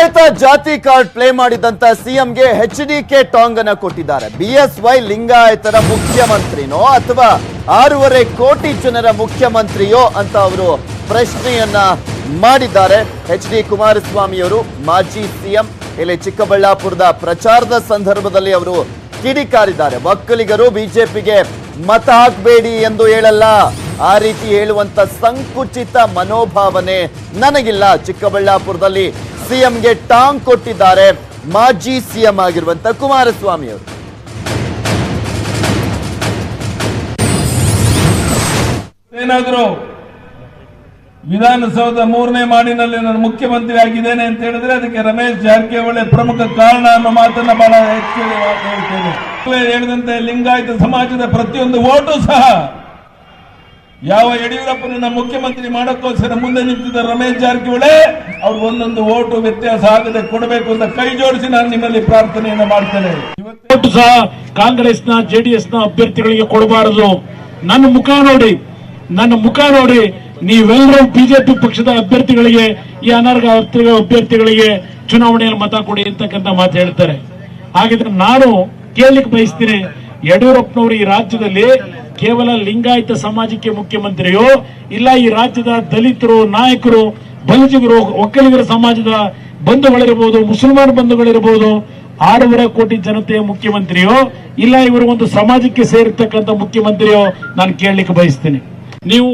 ಸಮೇತ ಜಾತಿ card play ಮಾಡಿದಂತ ಸಿಎಂಗೆ ಎಚ್ಡಿಕೆ ಟಾಂಗ್ ಅನ್ನ ಕೊಟ್ಟಿದ್ದಾರೆ. ಬಿಎಸ್ವೈ ಲಿಂಗಾಯತರ ಮುಖ್ಯಮಂತ್ರಿನೋ ಅಥವಾ 6.5 ಕೋಟಿ ಜನರ ಮುಖ್ಯಮಂತ್ರಿಯೋ ಅಂತ ಅವರು ಪ್ರಶ್ನೆಯನ್ನ ಮಾಡಿದ್ದಾರೆ. ಎಚ್.ಡಿ. ಕುಮಾರಸ್ವಾಮಿ ಅವರು ಮಾಜಿ ಸಿಎಂ. ಇಲ್ಲಿ ಚಿಕ್ಕಬಳ್ಳಾಪುರದ ಪ್ರಚಾರದ ಸಂದರ್ಭದಲ್ಲಿ ಅವರು ಕಿಡಿಕಾರಿದ್ದಾರೆ. ಒಕ್ಕಲಿಗರು ಬಿಜೆಪಿಗೆ ಮತ ಹಾಕಬೇಡಿ ಎಂದು ಹೇಳಲ್ಲ, ಆ ರೀತಿ ಹೇಳುವಂತ ಸಂಕುಚಿತ ಮನೋಭಾವನೆ ನನಗಿಲ್ಲ. ಚಿಕ್ಕಬಳ್ಳಾಪುರದಲ್ಲಿ ಸಿಎಂಗೆ ಟಾಂಗ್ ಕೊಟ್ಟಿದ್ದಾರೆ ಮಾಜಿ ಸಿಎಂ ಆಗಿರುವಂತ ಕುಮಾರಸ್ವಾಮಿ ಅವರು. ಏನಾದ್ರು ವಿಧಾನಸೌಧ 3ನೇ ಮಾಡಿನಲ್ಲಿ ನಾನು ಮುಖ್ಯಮಂತ್ರಿ ಆಗಿದ್ದೇನೆ ಅಂತ ಹೇಳಿದ್ರೆ ಅದಕ್ಕೆ ರಮೇಶ್ ಜಾರಕಿಹೊಳಿ ಪ್ರಮುಖ ಕಾರಣ ಅನ್ನೋ ಮಾತನ್ನ ಬಹಳ ಹೆಚ್ಚು ಹೇಳ್ತೇನೆ. ಹೇಳಿದಂತೆ ಲಿಂಗಾಯತ ಸಮಾಜದ ಪ್ರತಿಯೊಂದು ಓಟು ಸಹ ಯಾವ ಯಡಿಯೂರಪ್ಪನನ್ನ ಮುಖ್ಯಮಂತ್ರಿ ಮಾಡೋಕ್ಕೋಸ್ಕರ ಮುಂದೆ ನಿಂತಿದ್ದ ರಮೇಶ್ ಜಾರಕಿಹೊಳಿ ಅವ್ರು ಒಂದೊಂದು ಓಟು ವ್ಯತ್ಯಾಸ ಆಗದೆ ಕೊಡಬೇಕು ಅಂತ ಕೈ ಜೋಡಿಸಿ ನಾನು ನಿಮ್ಮಲ್ಲಿ ಪ್ರಾರ್ಥನೆಯನ್ನು ಮಾಡ್ತೇನೆ. ಓಟು ಸಹ ಕಾಂಗ್ರೆಸ್ನ ಜೆಡಿಎಸ್ನ ಅಭ್ಯರ್ಥಿಗಳಿಗೆ ಕೊಡಬಾರದು. ನನ್ನ ಮುಖ ನೋಡಿ ನೀವೆಲ್ಲರೂ ಬಿಜೆಪಿ ಪಕ್ಷದ ಅಭ್ಯರ್ಥಿಗಳಿಗೆ, ಈ ಅನರ್ಹ ಅಭ್ಯರ್ಥಿಗಳಿಗೆ ಚುನಾವಣೆಯಲ್ಲಿ ಮತ ಕೊಡಿ ಅಂತಕ್ಕಂಥ ಮಾತು ಹೇಳ್ತಾರೆ. ಹಾಗಿದ್ರೆ ನಾನು ಕೇಳಲಿಕ್ಕೆ ಬಯಸ್ತೀನಿ, ಯಡಿಯೂರಪ್ಪನವರು ಈ ರಾಜ್ಯದಲ್ಲಿ ಕೇವಲ ಲಿಂಗಾಯತ ಸಮಾಜಕ್ಕೆ ಮುಖ್ಯಮಂತ್ರಿಯೋ ಇಲ್ಲ ಈ ರಾಜ್ಯದ ದಲಿತರು, ನಾಯಕರು, ಬಲಿಜಿಗರು, ಒಕ್ಕಲಿಗರ ಸಮಾಜದ ಬಂಧುಗಳಿರಬಹುದು, ಮುಸಲ್ಮಾನ ಬಂಧುಗಳಿರಬಹುದು, 6.5 ಕೋಟಿ ಜನತೆಯ ಮುಖ್ಯಮಂತ್ರಿಯೋ ಇಲ್ಲ ಇವರು ಒಂದು ಸಮಾಜಕ್ಕೆ ಸೇರಿರ್ತಕ್ಕಂಥ ಮುಖ್ಯಮಂತ್ರಿಯೋ ನಾನು ಕೇಳಲಿಕ್ಕೆ ಬಯಸ್ತೀನಿ. ನೀವು